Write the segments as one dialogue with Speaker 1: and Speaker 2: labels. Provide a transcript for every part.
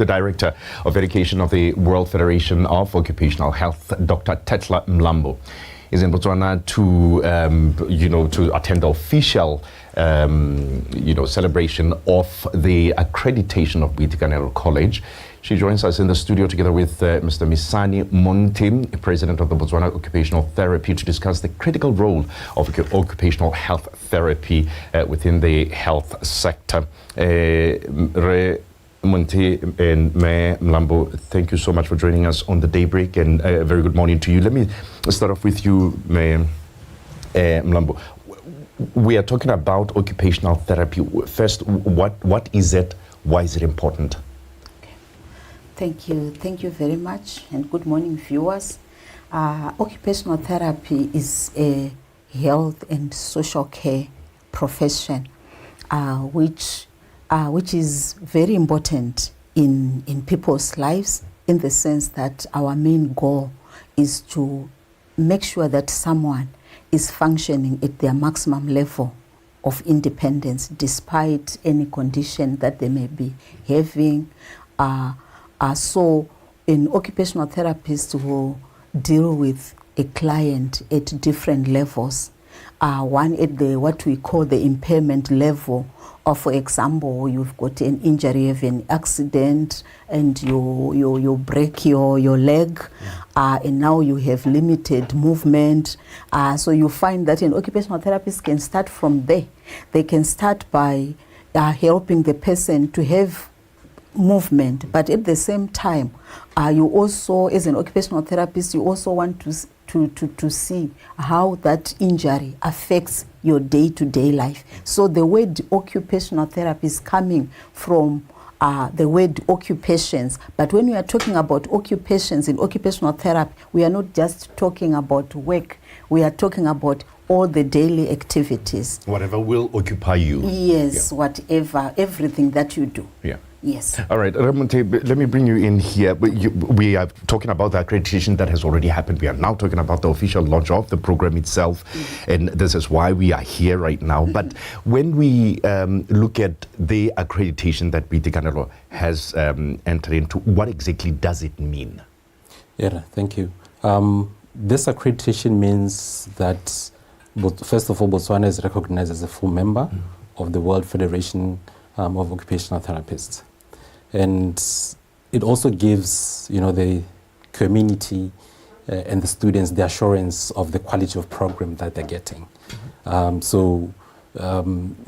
Speaker 1: the Director of Education of the World Federation of Occupational Health, Dr. Tecla Mlambo, is in Botswana to attend the official celebration of the accreditation of Occupational College. She joins us in the studio together with Mr. Misani Monti, President of the Botswana Occupational Therapy, to discuss the critical role of occupational health therapy within the health sector. Monti and Mlambo, thank you so much for joining us on the Daybreak, and a very good morning to you. Let me start off with you, Mlambo. We are talking about occupational therapy. First, what is it? Why is it important?
Speaker 2: Thank you very much, and good morning, viewers. Occupational therapy is a health and social care profession, which is very important in people's lives, in the sense that our main goal is to make sure that someone is functioning at their maximum level of independence, despite any condition that they may be having. So an occupational therapist will deal with a client at different levels. One at what we call the impairment level. Or for example, you've got an injury, you have an accident, and you break your leg, and now you have limited movement. So you find that an occupational therapist can start from there. They can start by helping the person to have movement, but at the same time, you also, as an occupational therapist, you also want to see how that injury affects your day-to-day life. So the word occupational therapy is coming from the word occupations. But when we are talking about occupations in occupational therapy, we are not just talking about work. We are talking about all the daily activities.
Speaker 1: Whatever will occupy you.
Speaker 2: Yes, yeah. Whatever, everything that you do.
Speaker 1: Yeah.
Speaker 2: Yes.
Speaker 1: All right, Ramonte, let me bring you in here. We are talking about the accreditation that has already happened. We are now talking about the official launch of the program itself, and this is why we are here right now. But when we look at the accreditation that Botswana has entered into, what exactly does it mean?
Speaker 3: Yeah, thank you. This accreditation means that, first of all, Botswana is recognized as a full member of the World Federation of Occupational Therapists. And it also gives, the community and the students the assurance of the quality of program that they're getting. So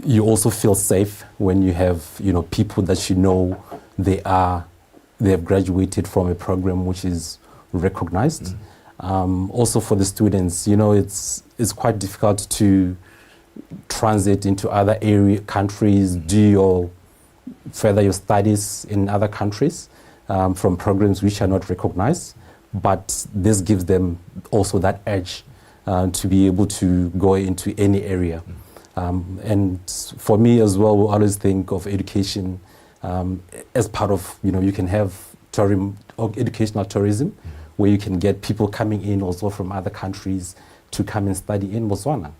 Speaker 3: you also feel safe when you have, people that they have graduated from a program which is recognized. Also for the students, it's quite difficult to transit into other countries, further your studies in other countries from programs which are not recognized, but this gives them also that edge to be able to go into any area. And for me as well, we always think of education as part of, you can have educational tourism, where you can get people coming in also from other countries to come and study in Botswana,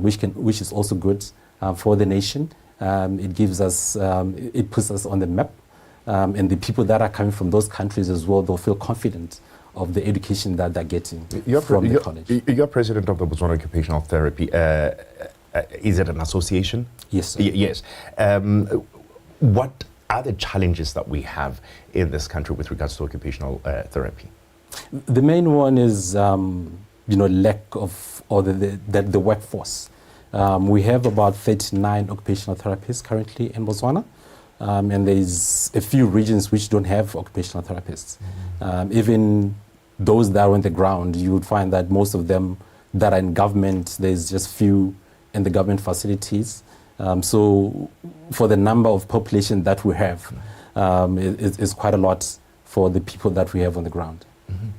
Speaker 3: which is also good for the nation. It gives us, it puts us on the map, and the people that are coming from those countries as well, they'll feel confident of the education that they're getting from the college.
Speaker 1: You're president of the Botswana Occupational Therapy. Is it an association?
Speaker 3: Yes, sir.
Speaker 1: Yes. What are the challenges that we have in this country with regards to occupational therapy?
Speaker 3: The main one is, lack of, or the workforce. We have about 39 occupational therapists currently in Botswana, and there's a few regions which don't have occupational therapists. Even those that are on the ground, you would find that most of them that are in government, there's just few in the government facilities. So for the number of population that we have, it's quite a lot for the people that we have on the ground.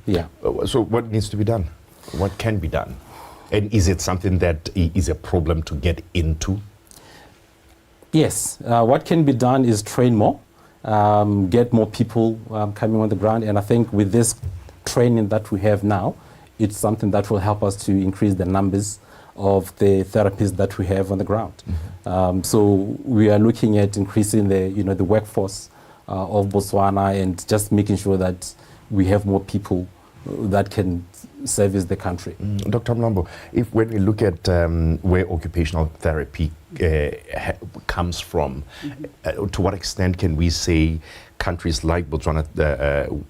Speaker 3: Yeah.
Speaker 1: So what needs to be done? What can be done? And is it something that is a problem to get into?
Speaker 3: Yes. What can be done is train more, get more people coming on the ground. And I think with this training that we have now, it's something that will help us to increase the numbers of the therapists that we have on the ground. So we are looking at increasing the workforce of Botswana, and just making sure that we have more people that can service the country.
Speaker 1: Dr. Mlambo, when we look at where occupational therapy comes from, to what extent can we say countries like Botswana,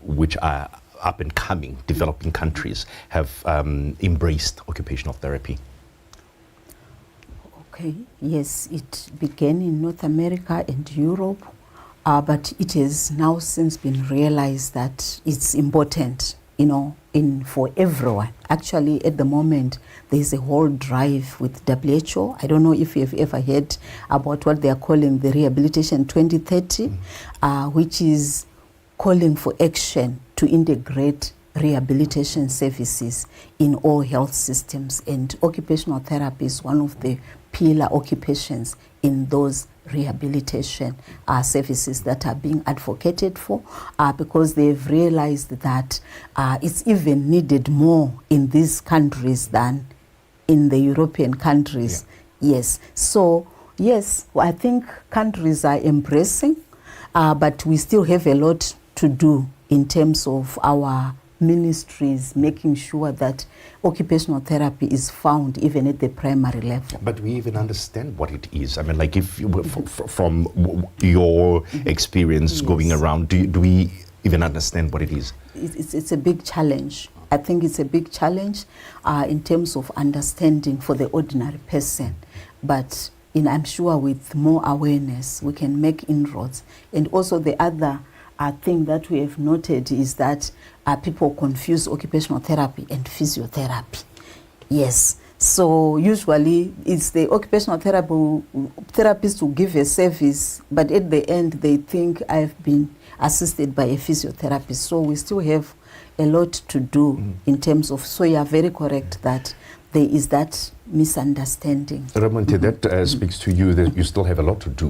Speaker 1: which are up and coming, developing countries, have embraced occupational therapy?
Speaker 2: Okay, yes, it began in North America and Europe, but it has now since been realized that it's important, for everyone. Actually, at the moment, there's a whole drive with WHO. I don't know if you've ever heard about what they are calling the Rehabilitation 2030, which is calling for action to integrate rehabilitation services in all health systems. And occupational therapy is one of the pillar occupations in those rehabilitation services that are being advocated for, because they've realized that it's even needed more in these countries than in the European countries. Yeah. Yes. So, yes, I think countries are embracing, but we still have a lot to do in terms of our ministries making sure that occupational therapy is found even at the primary level.
Speaker 1: But we even understand what it is. I mean, like if you, from your experience going around, do we even understand what it is?
Speaker 2: It's a big challenge. I think it's a big challenge in terms of understanding for the ordinary person. But I'm sure with more awareness, we can make inroads. And also the other thing that we have noted is that people confuse occupational therapy and physiotherapy. Yes. So usually it's the occupational therapist who give a service, but at the end they think I've been assisted by a physiotherapist. So we still have a lot to do in terms of, so you are very correct that there is that misunderstanding.
Speaker 1: Ramonte, that speaks to you that you still have a lot to do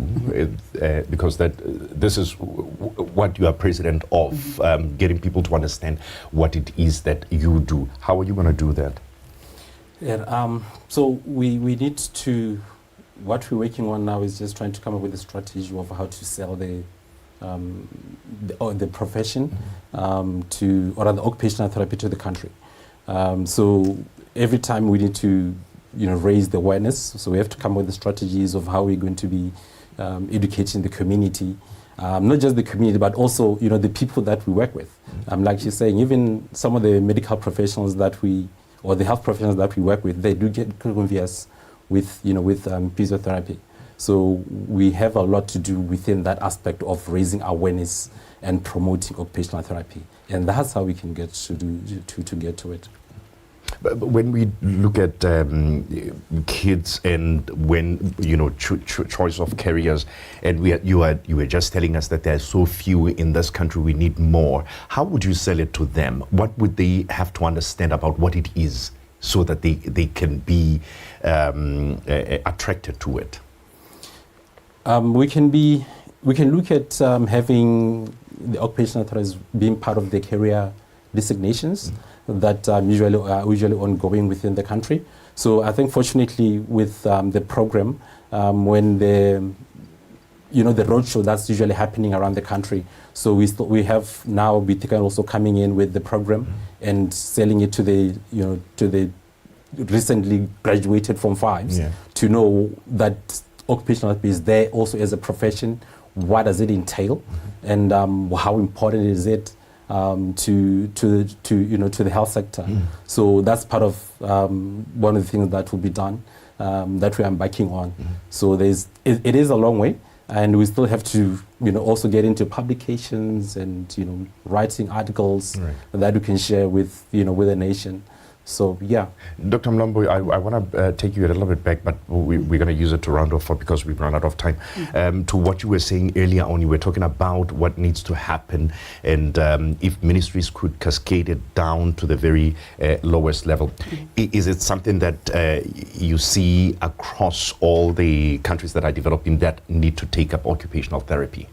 Speaker 1: because this is what you are president of, getting people to understand what it is that you do. How are you going to do that?
Speaker 3: Yeah, so we need to, what we're working on now is just trying to come up with a strategy of how to sell the profession to, or the occupational therapy to the country. So every time we need to raise the awareness, so we have to come with the strategies of how we're going to be educating the community, not just the community, but also the people that we work with. Like she's saying, even some of the medical professionals or the health professionals that we work with, they do get convious with physiotherapy. So we have a lot to do within that aspect of raising awareness and promoting occupational therapy, and that's how we can get to get to it.
Speaker 1: But when we look at kids and when choice of careers, and you were just telling us that there are so few in this country, we need more. How would you sell it to them? What would they have to understand about what it is so that they can be attracted to it?
Speaker 3: We can look at having the occupational therapists being part of the career designations that usually ongoing within the country. So I think fortunately with the program, when the roadshow that's usually happening around the country, so we have now Bitika also coming in with the program and selling it to the recently graduated Form 5s to know that occupational therapy is there also as a profession. What does it entail, and how important is it to the health sector? So that's part of one of the things that will be done, that we are embarking on. So it is a long way, and we still have to also get into publications and writing articles that we can share with with the nation. So yeah,
Speaker 1: Dr. Mlambo, I want to take you a little bit back, but we're going to use it to round off because we've run out of time. To what you were saying earlier on, you were talking about what needs to happen, and if ministries could cascade it down to the very lowest level. Is it something that you see across all the countries that are developing that need to take up occupational therapy?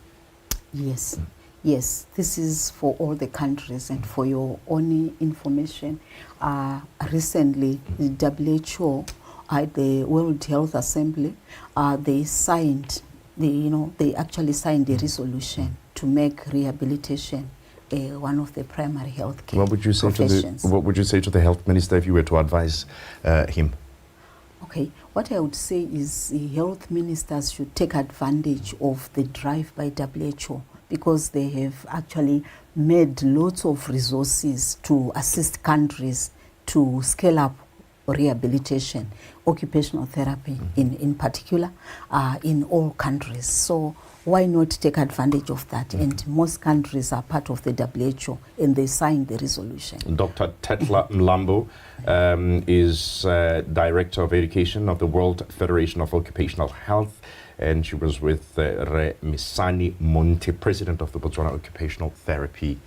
Speaker 2: Yes. Yes, this is for all the countries, and for your own information, recently the WHO, the World Health Assembly, they actually signed a resolution to make rehabilitation one of the primary health care
Speaker 1: What would you say
Speaker 2: professions.
Speaker 1: what would you say to the health minister if you were to advise him?
Speaker 2: Okay, what I would say is the health ministers should take advantage of the drive by WHO, because they have actually made lots of resources to assist countries to scale up rehabilitation, occupational therapy in particular, in all countries. So why not take advantage of that? And most countries are part of the WHO and they signed the resolution.
Speaker 1: Dr. Tecla Mlambo is Director of Education of the World Federation of Occupational Health, and she was with Re Misani Monte, President of the Botswana Occupational Therapy